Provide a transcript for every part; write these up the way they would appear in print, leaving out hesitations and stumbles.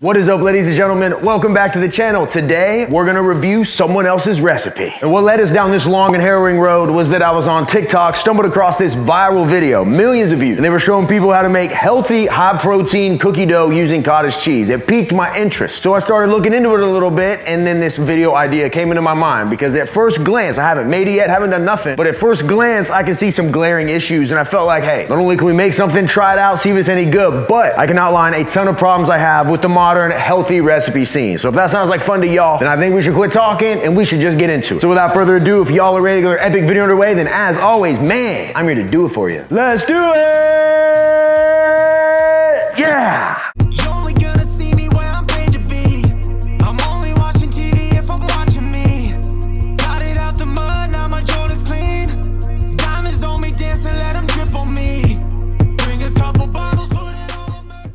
What is up, ladies and gentlemen? Welcome back to the channel. Today, we're gonna review someone else's recipe. And what led us down this long and harrowing road was that I was on TikTok, stumbled across this viral video, millions of views, and they were showing people how to make healthy, high-protein cookie dough using cottage cheese. It piqued my interest. So I started looking into it a little bit, and then this video idea came into my mind, because at first glance, I haven't made it yet, haven't done nothing, but at first glance, I can see some glaring issues, and I felt like, hey, not only can we make something, try it out, see if it's any good, but I can outline a ton of problems I have with the modern healthy recipe scene. So if that sounds like fun to y'all, then I think we should quit talking and we should just get into it. So without further ado, if y'all are ready to get an epic video underway, then as always, man, I'm here to do it for you. Let's do it! Yeah!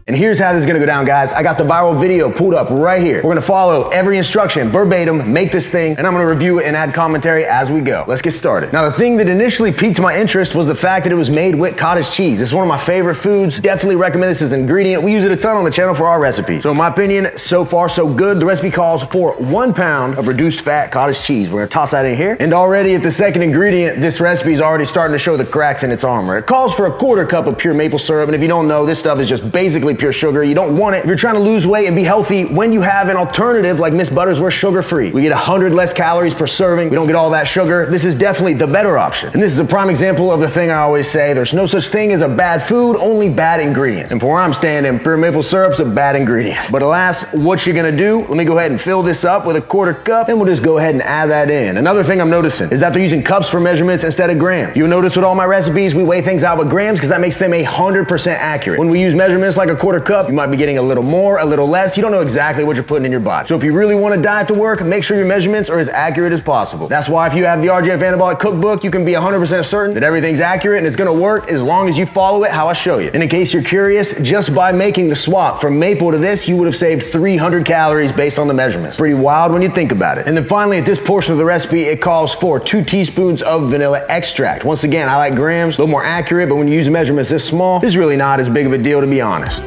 And here's how this is gonna go down, guys. I got the viral video pulled up right here. We're gonna follow every instruction verbatim, make this thing, and I'm gonna review it and add commentary as we go. Let's get started. Now, the thing that initially piqued my interest was the fact that it was made with cottage cheese. It's one of my favorite foods. Definitely recommend this as an ingredient. We use it a ton on the channel for our recipes. So in my opinion, so far so good. The recipe calls for 1 pound of reduced fat cottage cheese. We're gonna toss that in here. And already at the second ingredient, this recipe is already starting to show the cracks in its armor. It calls for 1/4 cup of pure maple syrup. And if you don't know, this stuff is just basically pure sugar. You don't want it if you're trying to lose weight and be healthy when you have an alternative like Miss Buttersworth sugar-free. We get 100 less calories per serving. We don't get all that sugar. This is definitely the better option. And this is a prime example of the thing I always say, there's no such thing as a bad food, only bad ingredients. And from where I'm standing, pure maple syrup's a bad ingredient. But alas, what you gonna do? Let me go ahead and fill this up with 1/4 cup and we'll just go ahead and add that in. Another thing I'm noticing is that they're using cups for measurements instead of grams. You'll notice with all my recipes, we weigh things out with grams because that makes them 100% accurate. When we use measurements like 1/4 cup, you might be getting a little more, a little less. You don't know exactly what you're putting in your body. So if you really want a diet to work, make sure your measurements are as accurate as possible. That's why if you have the RJF Anabolic cookbook, you can be 100% certain that everything's accurate and it's gonna work as long as you follow it how I show you. And in case you're curious, just by making the swap from maple to this, you would have saved 300 calories based on the measurements. Pretty wild when you think about it. And then finally, at this portion of the recipe, it calls for 2 teaspoons of vanilla extract. Once again, I like grams, a little more accurate, but when you use measurements this small, it's really not as big of a deal, to be honest.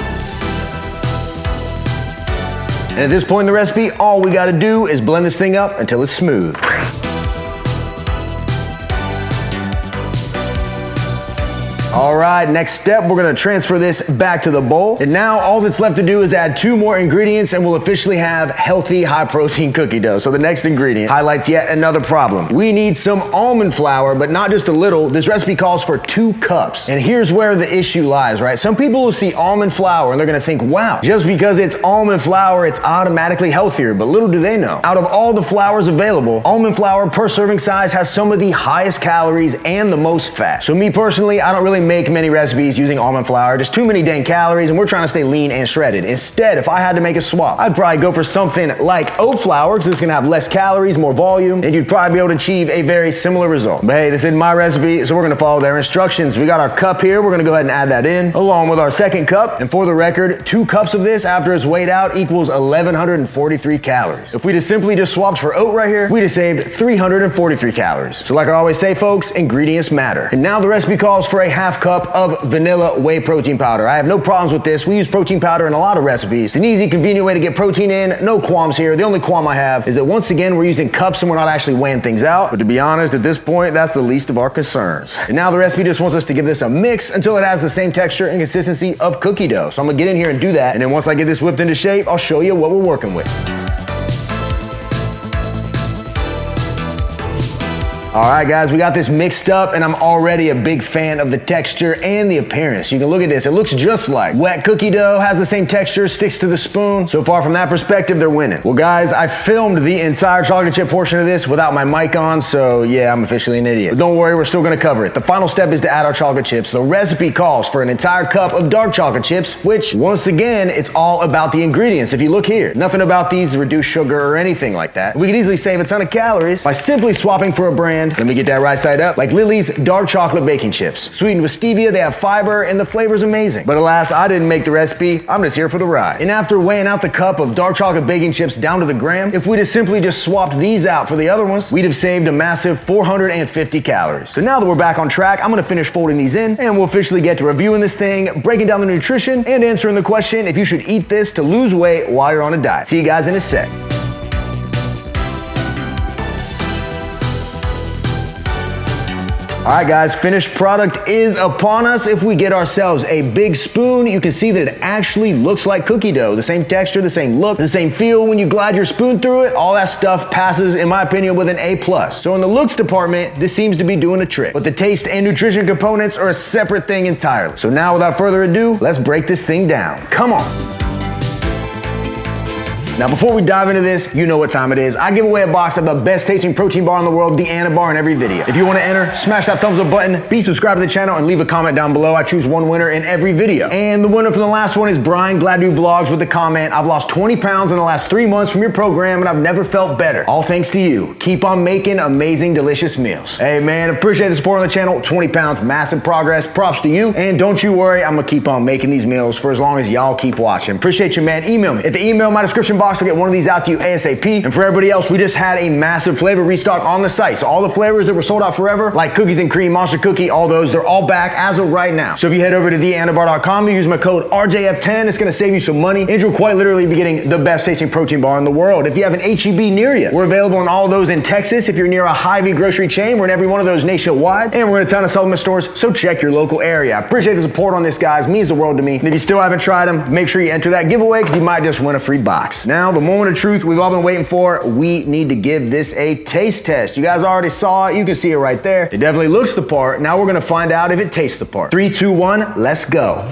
And at this point in the recipe, all we gotta do is blend this thing up until it's smooth. All right, next step, we're gonna transfer this back to the bowl. And now all that's left to do is add 2 more ingredients and we'll officially have healthy, high-protein cookie dough. So the next ingredient highlights yet another problem. We need some almond flour, but not just a little. This recipe calls for 2 cups. And here's where the issue lies, right? Some people will see almond flour and they're gonna think, wow, just because it's almond flour, it's automatically healthier. But little do they know, out of all the flours available, almond flour per serving size has some of the highest calories and the most fat. So me personally, I don't really make many recipes using almond flour, just too many dang calories, and we're trying to stay lean and shredded. Instead, if I had to make a swap, I'd probably go for something like oat flour, because it's gonna have less calories, more volume, and you'd probably be able to achieve a very similar result. But hey, this isn't my recipe, so we're gonna follow their instructions. We got our cup here, we're gonna go ahead and add that in, along with our second cup. And for the record, 2 cups of this after it's weighed out equals 1,143 calories. If we just simply swapped for oat right here, we'd have saved 343 calories. So like I always say, folks, ingredients matter. And now the recipe calls for a half cup of vanilla whey protein powder. I have no problems with this. We use protein powder in a lot of recipes. It's an easy, convenient way to get protein in. No qualms here. The only qualm I have is that once again, we're using cups and we're not actually weighing things out. But to be honest, at this point, that's the least of our concerns. And now the recipe just wants us to give this a mix until it has the same texture and consistency of cookie dough. So I'm gonna get in here and do that. And then once I get this whipped into shape, I'll show you what we're working with. All right, guys, we got this mixed up and I'm already a big fan of the texture and the appearance. You can look at this. It looks just like wet cookie dough, has the same texture, sticks to the spoon. So far from that perspective, they're winning. Well, guys, I filmed the entire chocolate chip portion of this without my mic on, so yeah, I'm officially an idiot. But don't worry, we're still gonna cover it. The final step is to add our chocolate chips. The recipe calls for an entire cup of dark chocolate chips, which, once again, it's all about the ingredients. If you look here, nothing about these reduce sugar or anything like that. We could easily save a ton of calories by simply swapping for a brand and let me get that right side up, like Lily's dark chocolate baking chips. Sweetened with stevia, they have fiber, and the flavor's amazing. But alas, I didn't make the recipe, I'm just here for the ride. And after weighing out the cup of dark chocolate baking chips down to the gram, if we'd have simply just swapped these out for the other ones, we'd have saved a massive 450 calories. So now that we're back on track, I'm gonna finish folding these in, and we'll officially get to reviewing this thing, breaking down the nutrition, and answering the question if you should eat this to lose weight while you're on a diet. See you guys in a sec. All right, guys, finished product is upon us. If we get ourselves a big spoon, you can see that it actually looks like cookie dough. The same texture, the same look, the same feel when you glide your spoon through it. All that stuff passes, in my opinion, with an A+. So in the looks department, this seems to be doing a trick. But the taste and nutrition components are a separate thing entirely. So now, without further ado, let's break this thing down. Come on. Now, before we dive into this, you know what time it is. I give away a box of the best tasting protein bar in the world, the Anabar, in every video. If you want to enter, smash that thumbs up button, be subscribed to the channel, and leave a comment down below. I choose one winner in every video. And the winner from the last one is Brian Gladu Vlogs with the comment, "I've lost 20 pounds in the last 3 months from your program, and I've never felt better. All thanks to you. Keep on making amazing, delicious meals." Hey man, appreciate the support on the channel. 20 pounds, massive progress. Props to you. And don't you worry, I'm gonna keep on making these meals for as long as y'all keep watching. Appreciate you, man. Email me. At the email in my description box, I'll get one of these out to you ASAP. And for everybody else, we just had a massive flavor restock on the site. So all the flavors that were sold out forever, like cookies and cream, monster cookie, all those, they're all back as of right now. So if you head over to theanabar.com, you use my code RJF10, it's gonna save you some money, and you'll quite literally be getting the best tasting protein bar in the world. If you have an HEB near you, we're available in all of those in Texas. If you're near a Hy-Vee grocery chain, we're in every one of those nationwide, and we're in a ton of supplement stores, so check your local area. I appreciate the support on this, guys. It means the world to me. And if you still haven't tried them, make sure you enter that giveaway, because you might just win a free box. Now, the moment of truth we've all been waiting for, we need to give this a taste test. You guys already saw it. You can see it right there. It definitely looks the part. Now we're gonna find out if it tastes the part. 3, 2, 1, let's go.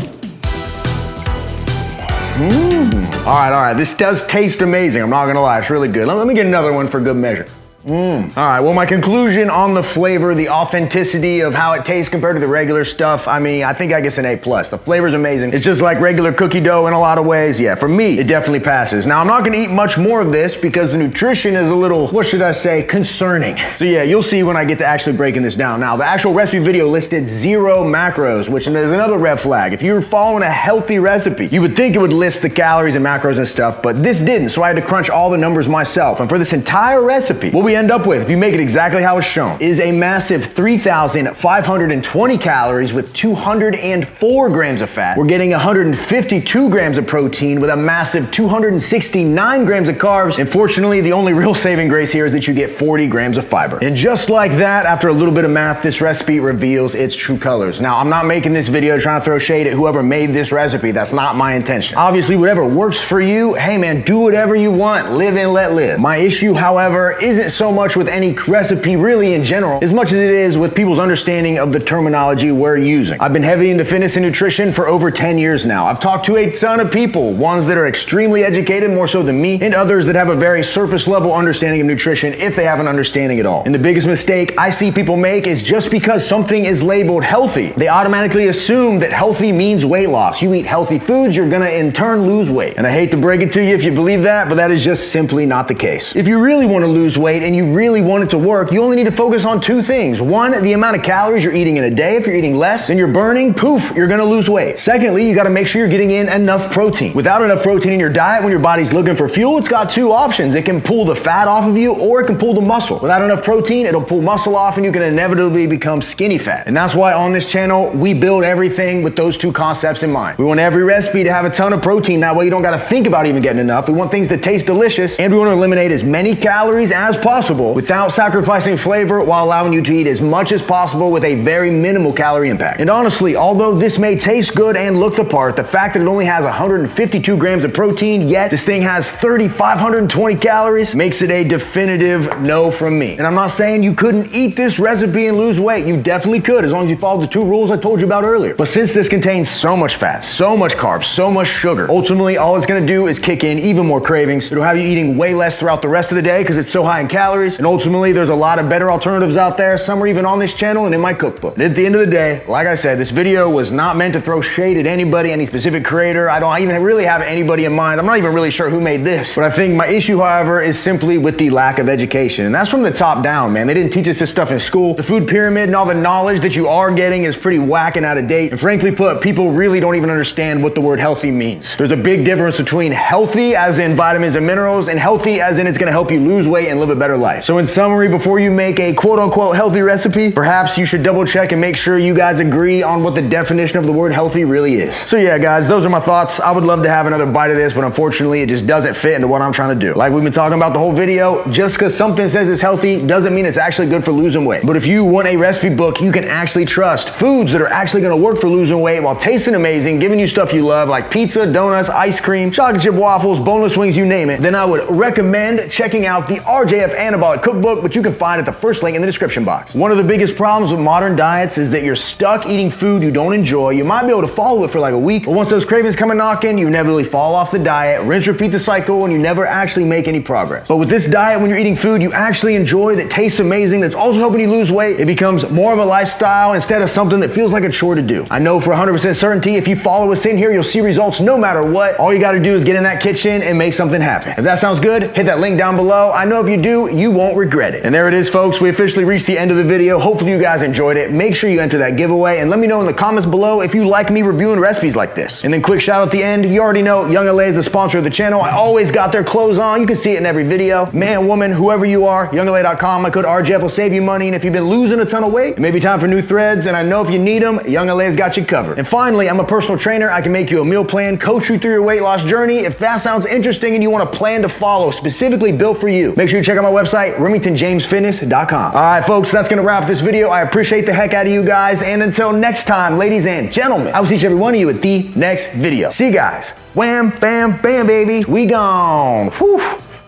All right. This does taste amazing. I'm not gonna lie, it's really good. Let me get another one for good measure. All right, well, my conclusion on the flavor, the authenticity of how it tastes compared to the regular stuff, I mean, I think I guess an A+. The flavor's amazing. It's just like regular cookie dough in a lot of ways. Yeah, for me, it definitely passes. Now, I'm not gonna eat much more of this because the nutrition is a little, what should I say, concerning. So yeah, you'll see when I get to actually breaking this down. Now, the actual recipe video listed 0 macros, which is another red flag. If you're following a healthy recipe, you would think it would list the calories and macros and stuff, but this didn't, so I had to crunch all the numbers myself. And for this entire recipe, what we end up with, if you make it exactly how it's shown, is a massive 3,520 calories with 204 grams of fat. We're getting 152 grams of protein with a massive 269 grams of carbs. And fortunately, the only real saving grace here is that you get 40 grams of fiber. And just like that, after a little bit of math, this recipe reveals its true colors. Now, I'm not making this video trying to throw shade at whoever made this recipe. That's not my intention. Obviously, whatever works for you, hey man, do whatever you want. Live and let live. My issue, however, isn't so much with any recipe really in general, as much as it is with people's understanding of the terminology we're using. I've been heavy into fitness and nutrition for over 10 years now. I've talked to a ton of people, ones that are extremely educated, more so than me, and others that have a very surface level understanding of nutrition, if they have an understanding at all. And the biggest mistake I see people make is just because something is labeled healthy, they automatically assume that healthy means weight loss. You eat healthy foods, you're gonna in turn lose weight. And I hate to break it to you if you believe that, but that is just simply not the case. If you really want to lose weight and you really want it to work, you only need to focus on 2 things. 1, the amount of calories you're eating in a day. If you're eating less than you're burning, poof, you're gonna lose weight. Secondly, you gotta make sure you're getting in enough protein. Without enough protein in your diet, when your body's looking for fuel, it's got 2 options. It can pull the fat off of you, or it can pull the muscle. Without enough protein, it'll pull muscle off and you can inevitably become skinny fat. And that's why on this channel, we build everything with those 2 concepts in mind. We want every recipe to have a ton of protein. That way you don't gotta think about even getting enough. We want things to taste delicious, and we wanna eliminate as many calories as possible without sacrificing flavor, while allowing you to eat as much as possible with a very minimal calorie impact. And honestly, although this may taste good and look the part, the fact that it only has 152 grams of protein, yet this thing has 3,520 calories, makes it a definitive no from me. And I'm not saying you couldn't eat this recipe and lose weight. You definitely could, as long as you follow the 2 rules I told you about earlier. But since this contains so much fat, so much carbs, so much sugar, ultimately all it's gonna do is kick in even more cravings. It'll have you eating way less throughout the rest of the day because it's so high in calories. calories, and ultimately there's a lot of better alternatives out there. Some are even on this channel and in my cookbook. And at the end of the day, like I said, this video was not meant to throw shade at anybody, any specific creator. I don't even really have anybody in mind. I'm not even really sure who made this. But I think my issue, however, is simply with the lack of education. And that's from the top down, man. They didn't teach us this stuff in school. The food pyramid and all the knowledge that you are getting is pretty whack and out of date. And frankly put, people really don't even understand what the word healthy means. There's a big difference between healthy, as in vitamins and minerals, and healthy, as in it's gonna help you lose weight and live a better life. So in summary, before you make a quote unquote healthy recipe, perhaps you should double check and make sure you guys agree on what the definition of the word healthy really is. So yeah, guys, those are my thoughts. I would love to have another bite of this, but unfortunately it just doesn't fit into what I'm trying to do. Like we've been talking about the whole video, just because something says it's healthy doesn't mean it's actually good for losing weight. But if you want a recipe book you can actually trust, foods that are actually gonna work for losing weight while tasting amazing, giving you stuff you love like pizza, donuts, ice cream, chocolate chip waffles, boneless wings, you name it, then I would recommend checking out the RJF Anabolic Cookbook, which you can find at the first link in the description box. One of the biggest problems with modern diets is that you're stuck eating food you don't enjoy. You might be able to follow it for like a week, but once those cravings come a knocking, you inevitably fall off the diet, rinse, repeat the cycle, and you never actually make any progress. But with this diet, when you're eating food you actually enjoy, that tastes amazing, that's also helping you lose weight, it becomes more of a lifestyle instead of something that feels like a chore to do. I know for 100% certainty, if you follow us in here, you'll see results no matter what. All you gotta do is get in that kitchen and make something happen. If that sounds good, hit that link down below. I know if you do, you won't regret it. And there it is, folks. We officially reached the end of the video. Hopefully you guys enjoyed it. Make sure you enter that giveaway and let me know in the comments below if you like me reviewing recipes like this. And then quick shout out at the end. You already know Young LA is the sponsor of the channel. I always got their clothes on. You can see it in every video. Man, woman, whoever you are, YoungLA.com. My code RJF will save you money. And if you've been losing a ton of weight, it may be time for new threads. And I know if you need them, Young LA's got you covered. And finally, I'm a personal trainer. I can make you a meal plan, coach you through your weight loss journey. If that sounds interesting and you want a plan to follow specifically built for you, make sure you check out my website, RemingtonJamesFitness.com. All right, folks, that's gonna wrap this video. I appreciate the heck out of you guys. And until next time, ladies and gentlemen, I will see each every one of you at the next video. See you guys. Wham, bam, bam, baby. We gone. Whew.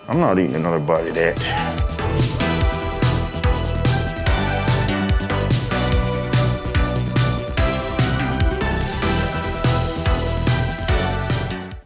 I'm not eating another bite of that.